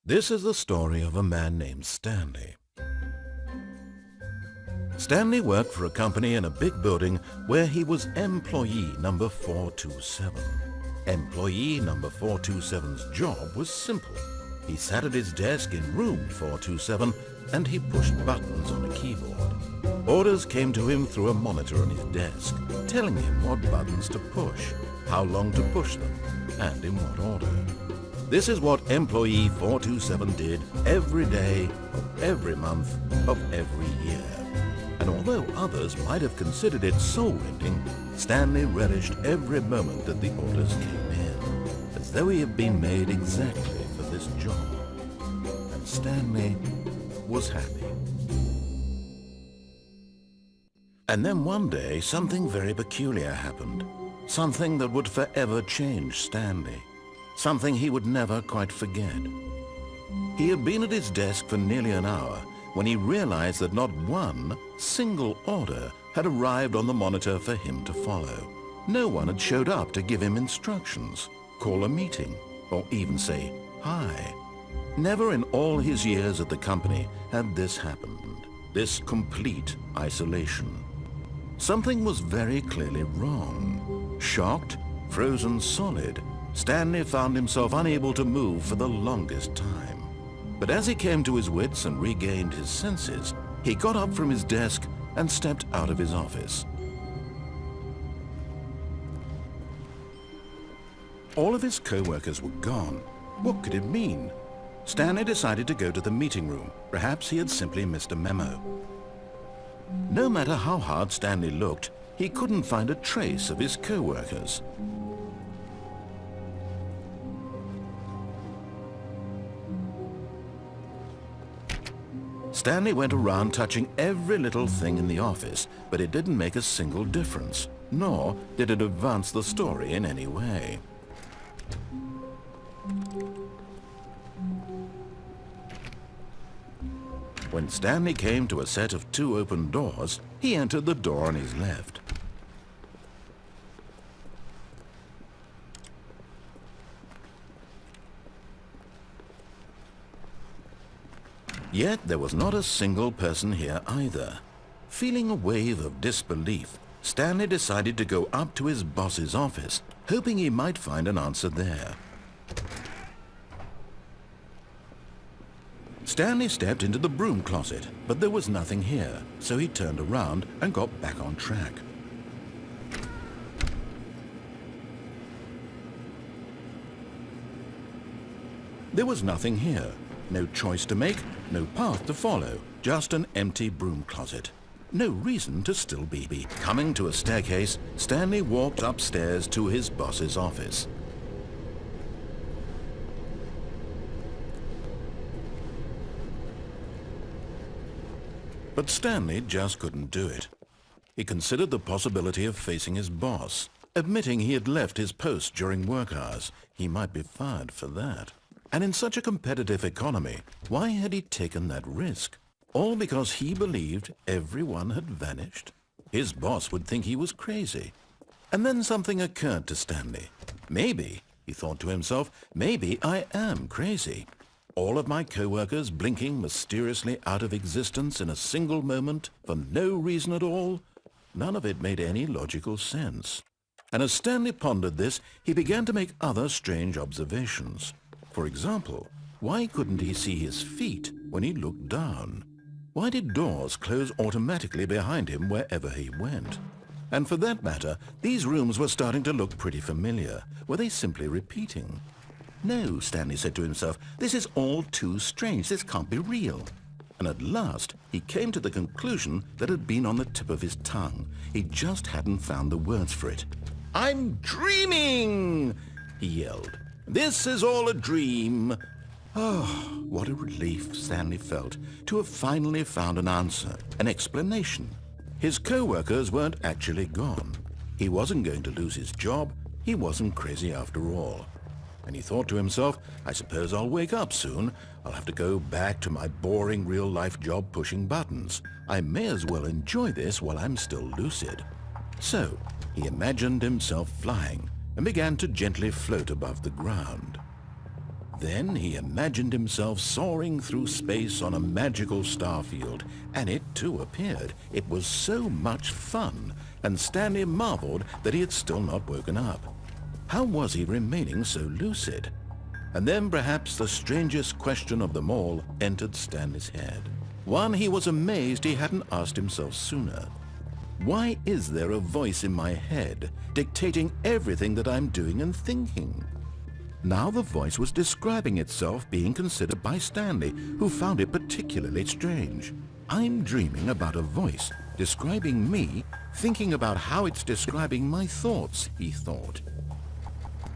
This is the story of a man named Stanley. Stanley worked for a company in a big building where he was employee number 427. Employee number 427's job was simple. He sat at his desk in room 427 and he pushed buttons on a keyboard. Orders came to him through a monitor on his desk, telling him what buttons to push, how long to push them, and in what order. This is what employee 427 did every day of every month of every year. And although others might have considered it soul-rending, Stanley relished every moment that the orders came in, as though he had been made exactly for this job. And Stanley was happy. And then one day, something very peculiar happened. Something that would forever change Stanley. Something he would never quite forget. He had been at his desk for nearly an hour when he realized that not one single order had arrived on the monitor for him to follow. No one had showed up to give him instructions, call a meeting, or even say hi. Never in all his years at the company had this happened, this complete isolation. Something was very clearly wrong. Shocked, frozen solid, Stanley found himself unable to move for the longest time. But as he came to his wits and regained his senses, he got up from his desk and stepped out of his office. All of his co-workers were gone. What could it mean? Stanley decided to go to the meeting room. Perhaps he had simply missed a memo. No matter how hard Stanley looked, he couldn't find a trace of his co-workers. Stanley went around touching every little thing in the office, but it didn't make a single difference, nor did it advance the story in any way. When Stanley came to a set of 2 open doors, he entered the door on his left. Yet there was not a single person here either. Feeling a wave of disbelief, Stanley decided to go up to his boss's office, hoping he might find an answer there. Stanley stepped into the broom closet, but there was nothing here, so he turned around and got back on track. There was nothing here. No choice to make, no path to follow, just an empty broom closet. No reason to still be. Coming to a staircase, Stanley walked upstairs to his boss's office. But Stanley just couldn't do it. He considered the possibility of facing his boss, admitting he had left his post during work hours. He might be fired for that. And in such a competitive economy, why had he taken that risk? All because he believed everyone had vanished? His boss would think he was crazy. And then something occurred to Stanley. Maybe, he thought to himself, maybe I am crazy. All of my co-workers blinking mysteriously out of existence in a single moment for no reason at all? None of it made any logical sense. And as Stanley pondered this, he began to make other strange observations. For example, why couldn't he see his feet when he looked down? Why did doors close automatically behind him wherever he went? And for that matter, these rooms were starting to look pretty familiar. Were they simply repeating? No, Stanley said to himself, this is all too strange. This can't be real. And at last, he came to the conclusion that had been on the tip of his tongue. He just hadn't found the words for it. "I'm dreaming!" he yelled. "This is all a dream." Oh, what a relief Stanley felt to have finally found an answer, an explanation. His co-workers weren't actually gone. He wasn't going to lose his job. He wasn't crazy after all. And he thought to himself, I suppose I'll wake up soon. I'll have to go back to my boring real-life job pushing buttons. I may as well enjoy this while I'm still lucid. So he imagined himself flying and began to gently float above the ground. Then he imagined himself soaring through space on a magical starfield, and it too appeared. It was so much fun, and Stanley marveled that he had still not woken up. How was he remaining so lucid? And then perhaps the strangest question of them all entered Stanley's head. One he was amazed he hadn't asked himself sooner. Why is there a voice in my head dictating everything that I'm doing and thinking? Now the voice was describing itself being considered by Stanley, who found it particularly strange. I'm dreaming about a voice describing me, thinking about how it's describing my thoughts, he thought.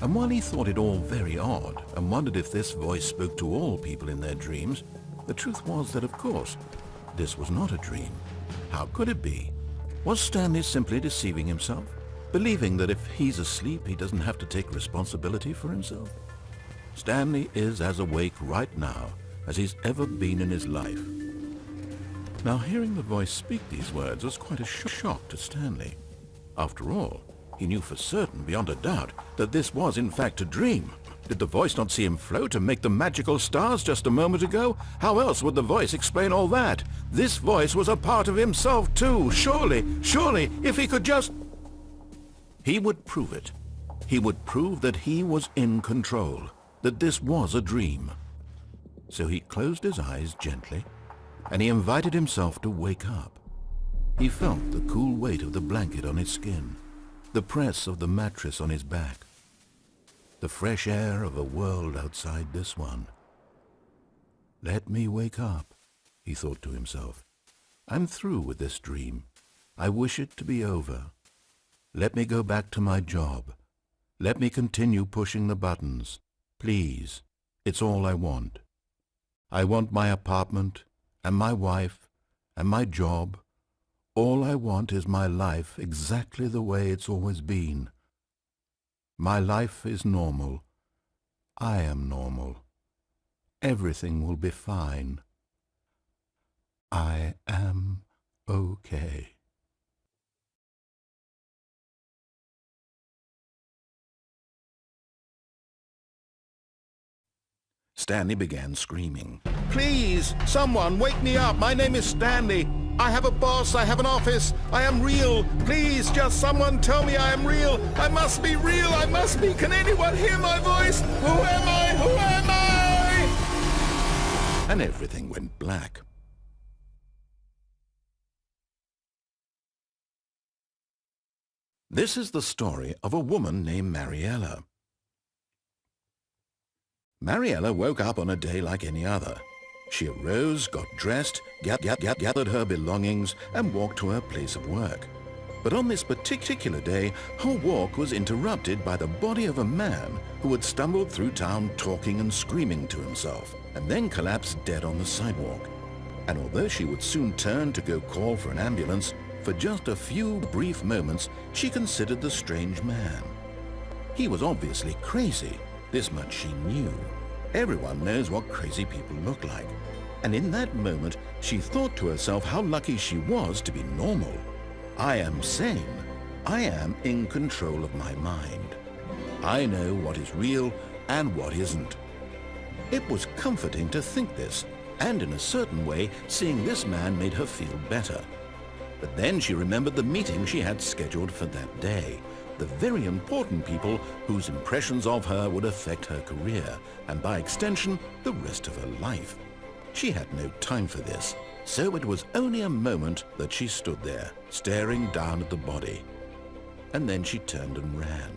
And while he thought it all very odd and wondered if this voice spoke to all people in their dreams, the truth was that, of course, this was not a dream. How could it be? Was Stanley simply deceiving himself, believing that if he's asleep, he doesn't have to take responsibility for himself? Stanley is as awake right now as he's ever been in his life. Now, hearing the voice speak these words was quite a shock to Stanley. After all, he knew for certain, beyond a doubt, that this was in fact a dream. Did the voice not see him float and make the magical stars just a moment ago? How else would the voice explain all that? This voice was a part of himself too. Surely, if he could just... He would prove it. He would prove that he was in control, that this was a dream. So he closed his eyes gently, and he invited himself to wake up. He felt the cool weight of the blanket on his skin, the press of the mattress on his back, the fresh air of a world outside this one. Let me wake up, he thought to himself. I'm through with this dream. I wish it to be over. Let me go back to my job. Let me continue pushing the buttons. Please, it's all I want. I want my apartment and my wife and my job. All I want is my life exactly the way it's always been. My life is normal. I am normal. Everything will be fine. I am okay. Stanley began screaming. Please, someone, wake me up. My name is Stanley. I have a boss. I have an office. I am real. Please, just someone tell me I am real. I must be real. I must be. Can anyone hear my voice? Who am I? Who am I? And everything went black. This is the story of a woman named Mariella. Mariella woke up on a day like any other. She arose, got dressed, gathered her belongings, and walked to her place of work. But on this particular day, her walk was interrupted by the body of a man who had stumbled through town talking and screaming to himself, and then collapsed dead on the sidewalk. And although she would soon turn to go call for an ambulance, for just a few brief moments she considered the strange man. He was obviously crazy. This much she knew. Everyone knows what crazy people look like. And in that moment, she thought to herself how lucky she was to be normal. I am sane. I am in control of my mind. I know what is real and what isn't. It was comforting to think this, and in a certain way, seeing this man made her feel better. But then she remembered the meeting she had scheduled for that day. The very important people whose impressions of her would affect her career, and by extension, the rest of her life. She had no time for this, so it was only a moment that she stood there, staring down at the body. And then she turned and ran.